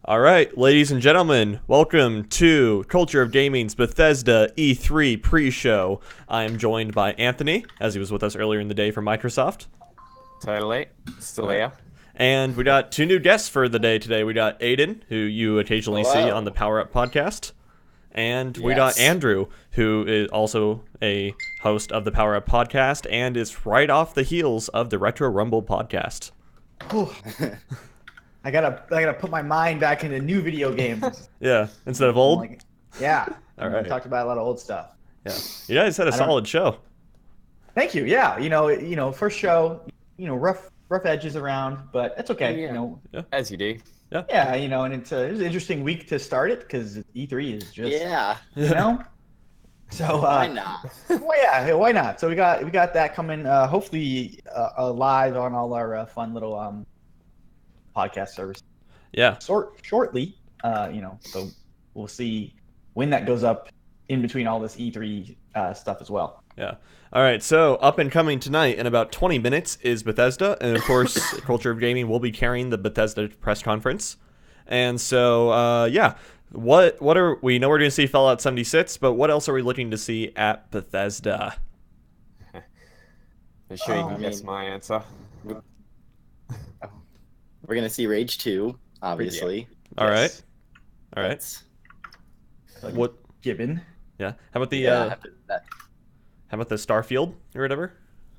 All right, ladies and gentlemen, welcome to Culture of Gaming's Bethesda E3 Pre-Show. I am joined by Anthony, as he was with us earlier in the day from Microsoft. Totally. Still here. And we got two new guests for the day today. We got Aiden, who you occasionally see on the Power Up podcast. And we got Andrew, who is also a host of the Power Up podcast and is right off the heels of the Retro Rumble podcast. I gotta put my mind back into new video games. Yeah, instead of old? Yeah. All right. We talked about a lot of old stuff. Yeah. You guys had a solid show. Thank you. Yeah. You know, first show, rough edges around, but it's okay. Yeah. As you do. Yeah. Yeah. And it was an interesting week to start it because E3 is just. Yeah. So why not? Why not? So we got that coming. Hopefully, live on all our fun little podcast service. Yeah. Shortly. So we'll see when that goes up in between all this E3 stuff as well. Yeah. All right. So up and coming tonight in about 20 minutes is Bethesda, and of course, Culture of Gaming will be carrying the Bethesda press conference. And so, what are we know we're going to see Fallout 76, but what else are we looking to see at Bethesda? I'm sure you can guess my answer. We're gonna see Rage 2, obviously. Yeah. All right. Like what? Gibbon? Yeah. How about the How about the Starfield or whatever?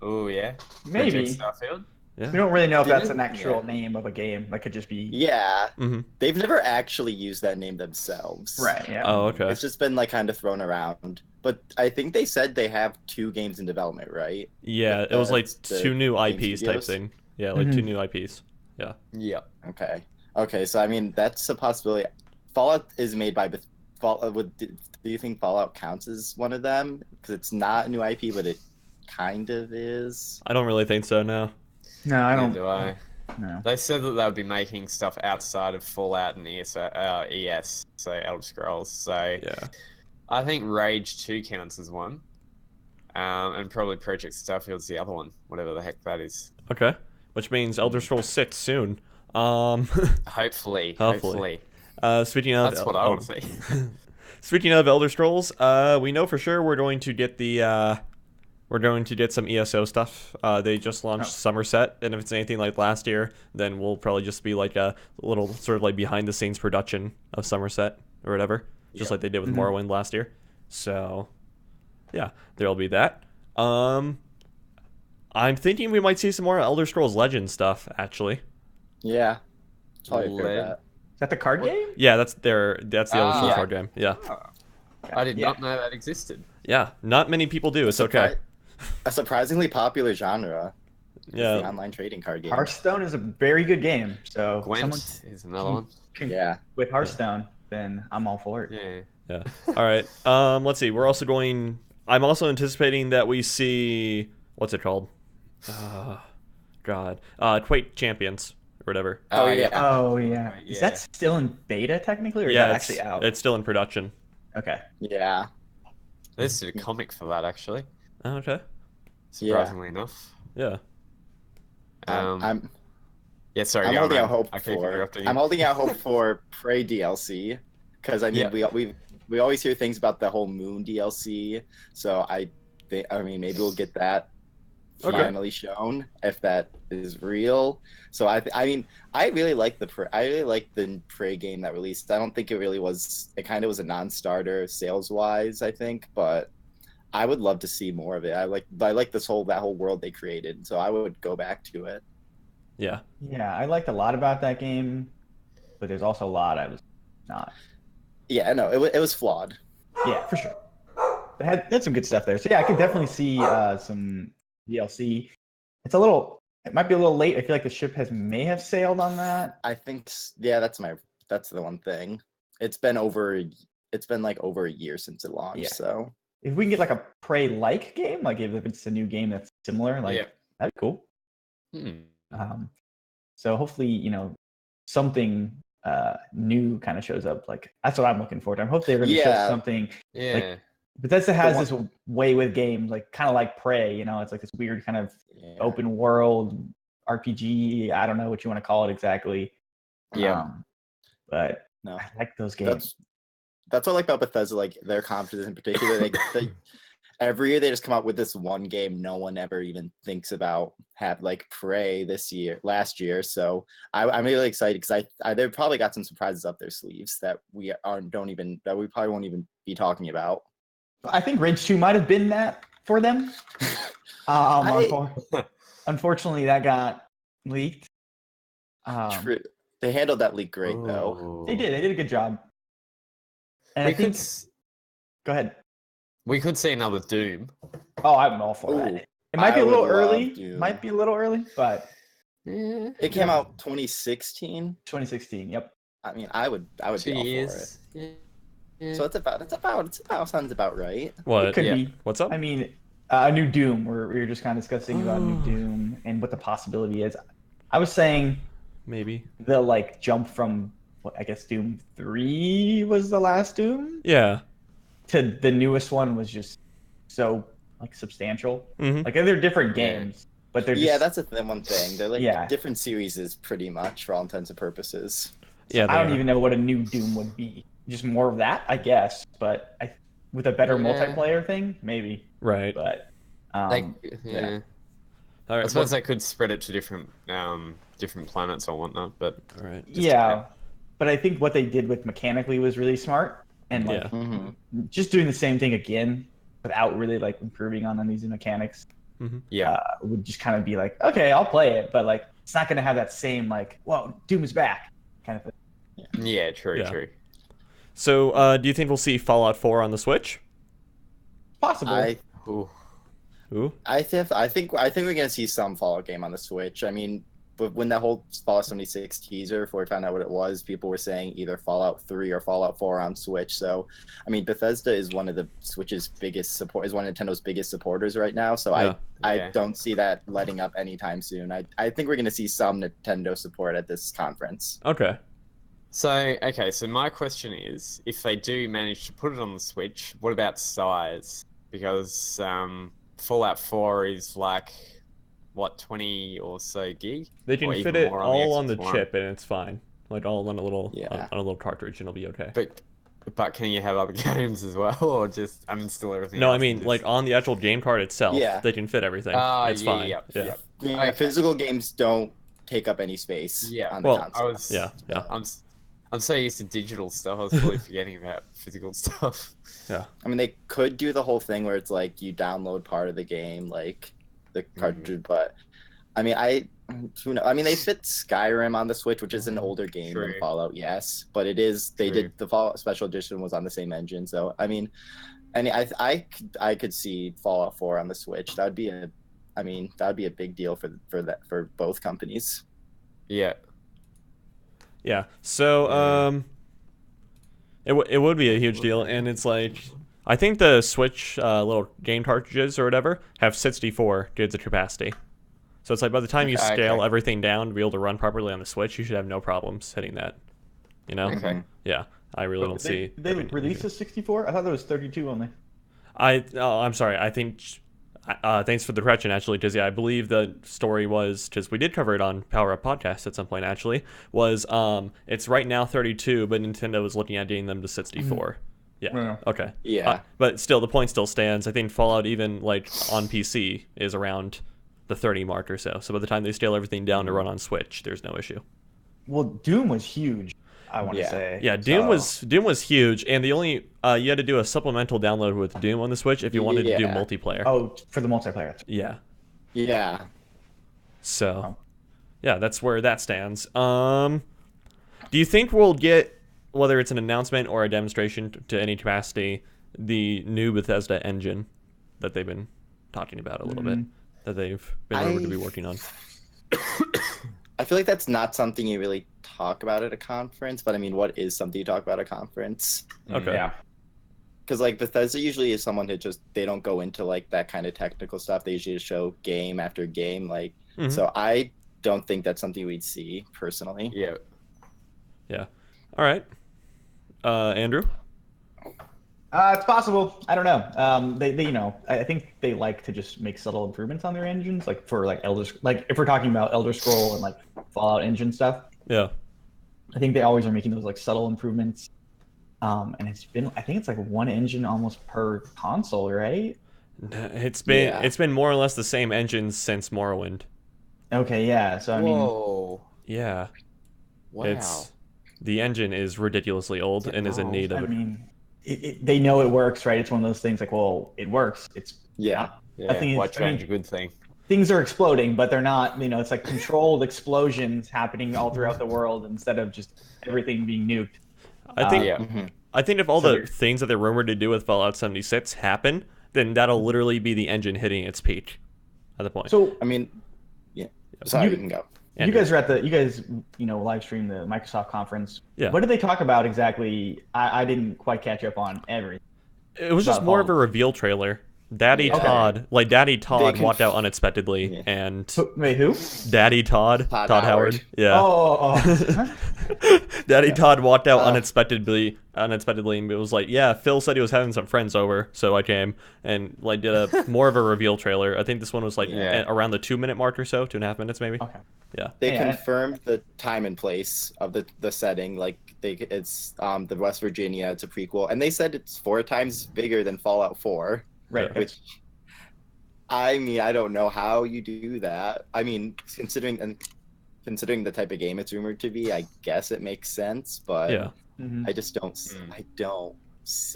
Oh yeah. Maybe. Starfield. Yeah. We don't really know if that's an actual name of a game. That could just be. Yeah. Mm-hmm. They've never actually used that name themselves. Right. Yeah. Oh, okay. It's just been kind of thrown around. But I think they said they have 2 games in development, right? Yeah, it was like 2 new IPs type studios? thing. Yeah, like 2 new IPs. Yeah. Yeah. Okay. So I mean, that's a possibility. Fallout is made by Fallout. Do you think Fallout counts as one of them? Because it's not a new IP, but it kind of is. I don't really think so. No. No, I don't. Do I? No. They said that they would be making stuff outside of Fallout and ES, so Elder Scrolls. So Yeah. I think Rage 2 counts as one, and probably Project Starfield's the other one, whatever the heck that is. Okay. Which means Elder Scrolls 6 soon. Hopefully. Speaking of, That's what I want to see. Speaking of Elder Scrolls, we know for sure we're going to get some ESO stuff. They just launched Somerset, and if it's anything like last year, then we'll probably just be like a little sort of like behind the scenes production of Somerset or whatever, just like they did with Morrowind last year. So, yeah, there'll be that. I'm thinking we might see some more Elder Scrolls Legends stuff, actually. Yeah. Probably fair bet. Is that the card game? Yeah, that's the Elder Scrolls card game. Yeah. I did not know that existed. Yeah, not many people do. It's okay. A surprisingly popular genre. Yeah. The online trading card game. Hearthstone is a very good game. So Gwent is another one. Yeah. With Hearthstone, then I'm all for it. Yeah. Yeah. All right. Let's see. I'm also anticipating that we see what's it called? Quake Champions or whatever. Oh yeah. Oh yeah. Is that still in beta technically, or is that actually out? It's still in production. Okay. Yeah. There's a comic for that actually. Oh, okay. Surprisingly enough. Yeah. I'm Sorry. holding out hope for Prey DLC because I mean we always hear things about the whole Moon DLC, so I mean maybe we'll get that finally shown if that is real. So I really like the Prey game that released. I don't think it really was. It kind of was a non-starter sales wise, I think, but I would love to see more of it. I like that whole world they created, so I would go back to it. Yeah. Yeah, I liked a lot about that game, but there's also a lot I was not. Yeah, no, it was flawed. Yeah, for sure. It had some good stuff there. So yeah, I could definitely see some DLC. It might be a little late. I feel like the ship may have sailed on that. I think that's the one thing. It's been like over a year since it launched. Yeah. So if we can get like a Prey-like game, like if it's a new game that's similar, that'd be cool. So hopefully, something new kind of shows up. Like that's what I'm looking forward to. I'm hoping they're going to show something. Yeah. Like, Bethesda has this way with games, like kind of like Prey. It's like this weird kind of open world RPG. I don't know what you want to call it exactly. Yeah. but No, I like those games. That's what I like about Bethesda, like their conferences in particular. They every year they just come out with this one game no one ever even thinks about. Have like Prey last year. So I'm really excited because they probably got some surprises up their sleeves that we probably won't even be talking about. I think Rage 2 might have been that for them. Unfortunately, that got leaked. True. They handled that leak great though. Ooh. They did a good job. And go ahead. We could see another Doom. Oh, I'm all for that. It might be a little early. Might be a little early, but it came out 2016. 2016. Yep. I mean, I would be all for it. Yeah. So it sounds about right. What? It could be. What's up? I mean, a new Doom. We were just kind of discussing about new Doom and what the possibility is. I was saying maybe the like jump from I guess Doom 3 was the last Doom. Yeah. To the newest one was just so like substantial. Mm-hmm. Like they're different games, but they're just, that's one thing. They're like different series pretty much for all intents and purposes. So I don't even know what a new Doom would be. Just more of that, I guess. But with a better multiplayer thing, maybe. Right. But All right, I suppose they could spread it to different planets or whatnot. But all right. But I think what they did with mechanically was really smart. And like just doing the same thing again without really like improving on these mechanics, would just kind of be like, okay, I'll play it, but like it's not going to have that same like, whoa, Doom is back kind of thing. Yeah, true. So, do you think we'll see Fallout 4 on the Switch? Possibly. I think we're gonna see some Fallout game on the Switch. I mean, but when that whole Fallout 76 teaser, before we found out what it was, people were saying either Fallout 3 or Fallout 4 on Switch. So, I mean, Bethesda is one of the Switch's biggest is one of Nintendo's biggest supporters right now. So I don't see that letting up anytime soon. I think we're going to see some Nintendo support at this conference. Okay. So my question is, if they do manage to put it on the Switch, what about size? Because Fallout 4 is like, what, 20 or so gig? They can fit it all on the chip and it's fine. Like all on a little on a little cartridge and it'll be okay. But can you have other games as well, or just uninstall everything? No, I mean like on the actual game card itself, they can fit everything. It's fine. Yeah, physical games don't take up any space on the console. I'm so used to digital stuff, I was fully forgetting about physical stuff. Yeah. I mean, they could do the whole thing where it's like you download part of the game, like the cartridge, but I mean, they fit Skyrim on the Switch, which is an older game than Fallout, yes, but it is. They did the Fallout Special Edition was on the same engine, so I mean, I could see Fallout 4 on the Switch. That'd be a big deal for both companies. Yeah. Yeah. So it would be a huge deal, and it's like I think the Switch little game cartridges or whatever have 64 gigs of capacity. So it's like by the time you scale everything down to be able to run properly on the Switch, you should have no problems hitting that. You know? Okay. Yeah. I really don't see. They released a 64? I thought there was 32 only. I'm sorry. I think. Thanks for the correction, actually, because I believe the story was, because we did cover it on Power Up Podcast at some point, actually, was it's right now 32, but Nintendo was looking at getting them to 64. Yeah. Okay. Yeah. But still, the point still stands. I think Fallout, even like on PC, is around the 30 mark or so. So by the time they scale everything down to run on Switch, there's no issue. Well, Doom was huge, I want to say. Yeah, Doom was huge, and the only you had to do a supplemental download with Doom on the Switch if you wanted to do multiplayer. Oh, for the multiplayer. Yeah. Yeah. So, yeah, that's where that stands. Do you think we'll get, whether it's an announcement or a demonstration to any capacity, the new Bethesda Engine that they've been talking about a little bit, that they've been rumored to be working on? I feel like that's not something you really talk about at a conference, but I mean, what is something you talk about at a conference? Okay. Yeah. Because like Bethesda usually is someone who they don't go into like that kind of technical stuff. They usually just show game after game. Like, so I don't think that's something we'd see personally. Yeah. Yeah. All right. Andrew? It's possible. I don't know. They I think they like to just make subtle improvements on their engines, like for like if we're talking about Elder Scroll and like Fallout engine stuff. Yeah. I think they always are making those like subtle improvements. And I think it's like one engine almost per console, right? It's been more or less the same engine since Morrowind. Okay, yeah. So I Whoa. Yeah. Wow. The engine is ridiculously old and is in need of. I mean, they know it works, right? It's one of those things like, well, it works. It's yeah. Why change a good thing? Things are exploding, but they're not. It's like controlled explosions happening all throughout the world instead of just everything being nuked. I think if all the things that they're rumored to do with Fallout 76 happen, then that'll literally be the engine hitting its peak at the point. So I mean, yeah. Sorry, you can go. You guys are at you guys live stream the Microsoft conference. Yeah. What did they talk about exactly? I didn't quite catch up on everything. It was just more of a reveal trailer. Daddy Todd walked out unexpectedly, and wait, who? Daddy Todd Howard. Yeah. Oh. Daddy Todd walked out unexpectedly, and it was like, yeah, Phil said he was having some friends over, so I came and like did a more of a reveal trailer. I think this one was like around the 2-minute mark or so, 2.5 minutes maybe. Okay. Yeah. They confirmed the time and place of the setting. Like it's the West Virginia. It's a prequel, and they said it's 4 times bigger than Fallout 4. Right. Which, I mean, I don't know how you do that. I mean, considering the type of game it's rumored to be, I guess it makes sense. But I just don't. I don't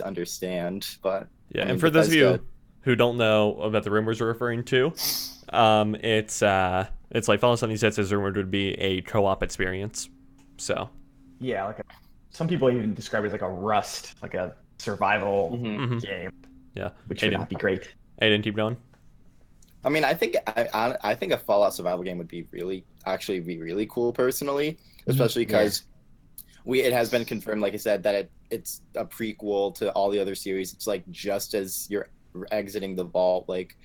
understand. But yeah, and for those of you who don't know about the rumors we're referring to, it's like Fallout 76 is rumored to be a co-op experience. So yeah, like some people even describe it as like a Rust, like a survival game. Yeah, which would not be great. Aiden, keep going. I mean, I think a Fallout survival game would be really cool personally, especially because it has been confirmed, like I said, that it's a prequel to all the other series. It's like just as you're exiting the vault, like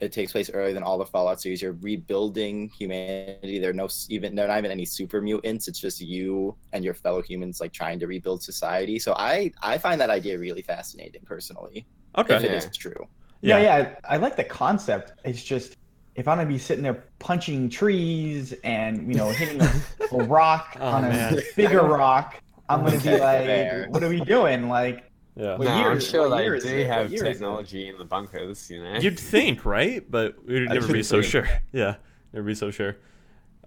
it takes place earlier than all the Fallout series. You're rebuilding humanity. There are not even any super mutants. It's just you and your fellow humans like trying to rebuild society. So I find that idea really fascinating personally. Okay. If it is true. Yeah, I like the concept. It's just if I'm gonna be sitting there punching trees and hitting a rock on a bigger rock, I'm gonna be like, what are we doing? Like, I'm sure they do have technology in the bunkers. You'd think, right? But we'd never be so sure. Yeah, never be so sure.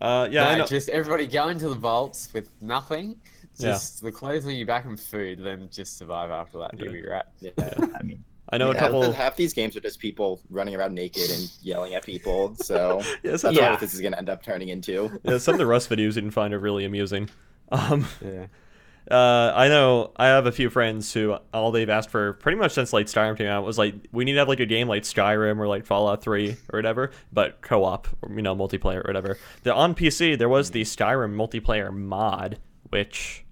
I know. Just everybody go into the vaults with nothing. Just the clothes on your back and food, then just survive after that. You'll be right. Yeah. I mean, I know a couple. Half these games are just people running around naked and yelling at people. So that's what this is going to end up turning into. Yeah, some of the Rust videos you can find are really amusing. I know I have a few friends who all they've asked for pretty much since like Skyrim came out was like, we need to have like a game like Skyrim or like Fallout 3 or whatever, but co-op, or, multiplayer or whatever. On PC there was the Skyrim multiplayer mod, which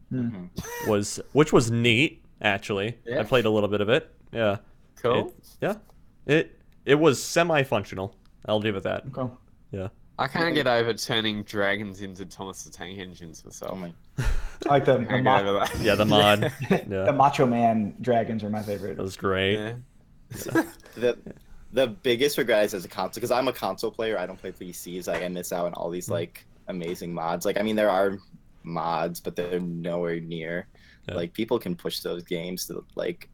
was neat actually. I played a little bit of it. Yeah. Cool. It was semi-functional. I'll leave it at that. Okay. Yeah. I can't get over turning dragons into Thomas the Tank Engines myself. I like the mod. Yeah, the mod. The Macho Man dragons are my favorite. That was great. Yeah. The biggest regret is as a console, because I'm a console player. I don't play PCs. Like I miss out on all these like amazing mods. Like I mean, there are mods, but they're nowhere near. Like people can push those games to like.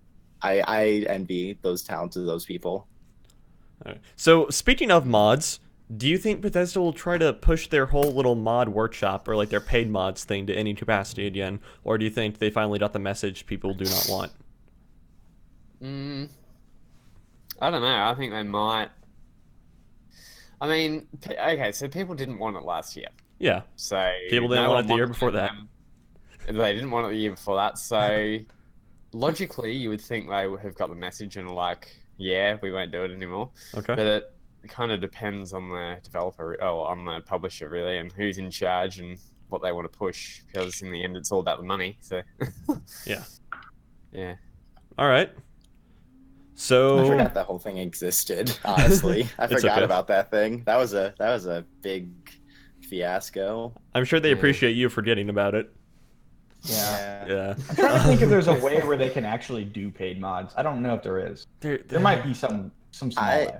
I envy those talents of those people. All right. So speaking of mods, do you think Bethesda will try to push their whole little mod workshop or like their paid mods thing to any capacity again, or do you think they finally got the message people do not want? I don't know. I think they might. I mean, okay, so people didn't want it last year. Yeah. So people didn't want it the year before that. They didn't want it the year before that. So logically, you would think they would have got the message and like, yeah, we won't do it anymore. Okay. But it kind of depends on the developer or on the publisher really, and who's in charge and what they want to push. Because in the end, it's all about the money. So. Yeah. Yeah. All right. So I forgot that whole thing existed. Honestly, I forgot about that thing. That was a big fiasco. I'm sure they appreciate you forgetting about it. Yeah. I'm trying to think if there's a way where they can actually do paid mods. I don't know if there is. There might be some small way.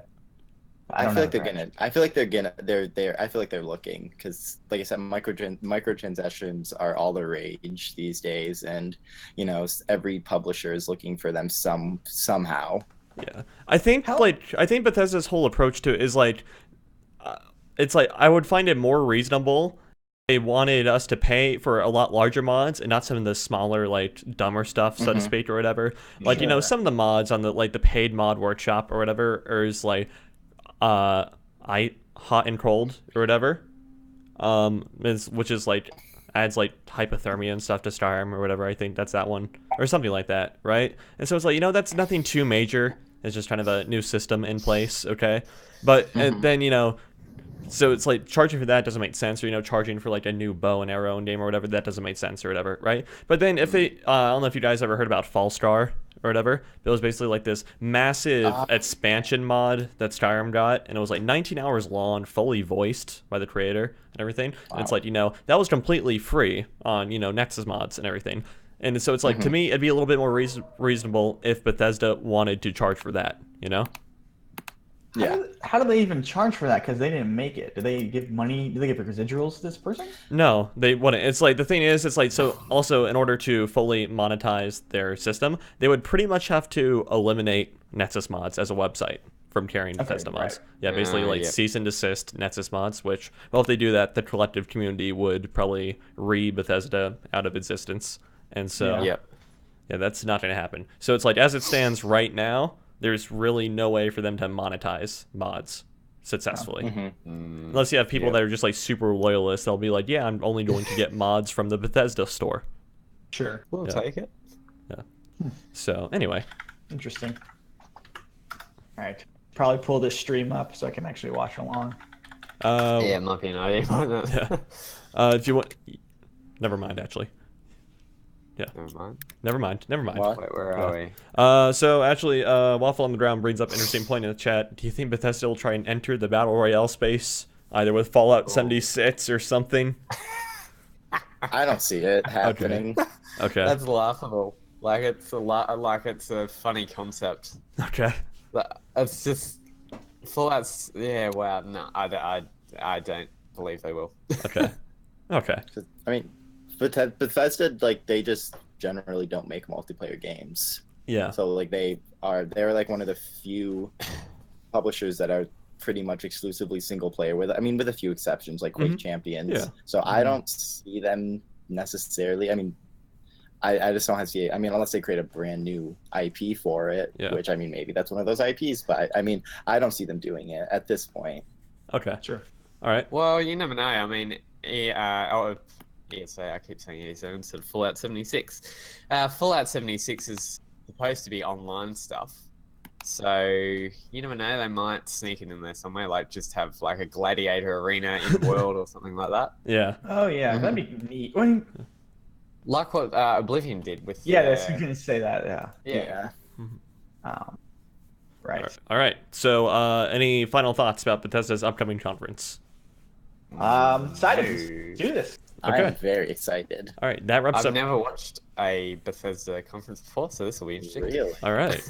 I feel like they're gonna. I feel like they're gonna. They're. I feel like they're looking because, like I said, microtransactions are all the rage these days, and every publisher is looking for them somehow. Yeah, I think Bethesda's whole approach to it is like, it's like I would find it more reasonable. They wanted us to pay for a lot larger mods and not some of the smaller, like dumber stuff, so to speak, or whatever. Like some of the mods on the the paid mod workshop or whatever is like. Hot and cold or whatever, which is like adds like hypothermia and stuff to Skyrim or whatever. I think that's that one or something like that, right? And so it's like that's nothing too major. It's just kind of a new system in place, okay? But and then so it's like charging for that doesn't make sense, or charging for like a new bow and arrow in game or whatever, that doesn't make sense or whatever, right? But then if they, I don't know if you guys ever heard about Fallstar or whatever. It was basically like this massive expansion mod that Skyrim got, and it was like 19 hours long, fully voiced by the creator and everything. Wow. And it's like that was completely free on Nexus mods and everything. And so it's like to me, it'd be a little bit more reasonable if Bethesda wanted to charge for that, Yeah. How do they even charge for that? Because they didn't make it. Do they give money? Do they give residuals to this person? No, they wouldn't. It's like the thing is, it's like so. Also, in order to fully monetize their system, they would pretty much have to eliminate Nexus mods as a website from carrying Bethesda mods. Right. Yeah, basically cease and desist Nexus mods. Which, well, if they do that, the collective community would probably Bethesda out of existence. And so, yeah, that's not going to happen. So it's like as it stands right now. There's really no way for them to monetize mods successfully. Unless you have people that are just like super loyalists, they'll be like, yeah, I'm only going to get mods from the Bethesda store. Sure. We'll take it. Yeah. So anyway. Interesting. All right. Probably pull this stream up so I can actually watch along. Yeah, it might be an idea. If you want... Never mind, actually. Yeah. Never mind. What? Wait, where are we? So actually, Waffle on the Ground brings up an interesting point in the chat. Do you think Bethesda will try and enter the Battle Royale space, either with Fallout 76 or something? I don't see it happening. Okay. That's laughable. Like it's a funny concept. Okay. It's just Fallout's. Yeah. Wow. No, I don't believe they will. Okay. Okay. I mean. Bethesda, they just generally don't make multiplayer games. Yeah. So they're like one of the few publishers that are pretty much exclusively single player with a few exceptions like Quake Champions. Yeah. So I don't see them necessarily. I mean, I just don't have to see it. I mean, unless they create a brand new IP for it, which maybe that's one of those IPs, but I don't see them doing it at this point. Okay. Sure. All right. Well, you never know. I mean, ESA, I keep saying ESA instead of Fallout 76. Fallout 76 is supposed to be online stuff. So, you never know, they might sneak it in there somewhere, like just have like a gladiator arena in the world or something like that. Yeah. Oh, yeah, that'd be neat. Like what Oblivion did with... Yeah, I was going to say that, yeah. Yeah. Right. All right. So, any final thoughts about Bethesda's upcoming conference? Excited. Do this. Okay. I'm very excited. All right, that wraps up. I've never watched a Bethesda conference before, so this will be interesting. Really? All right.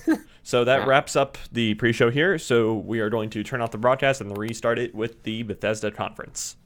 So that wraps up the pre-show here. So we are going to turn off the broadcast and restart it with the Bethesda conference.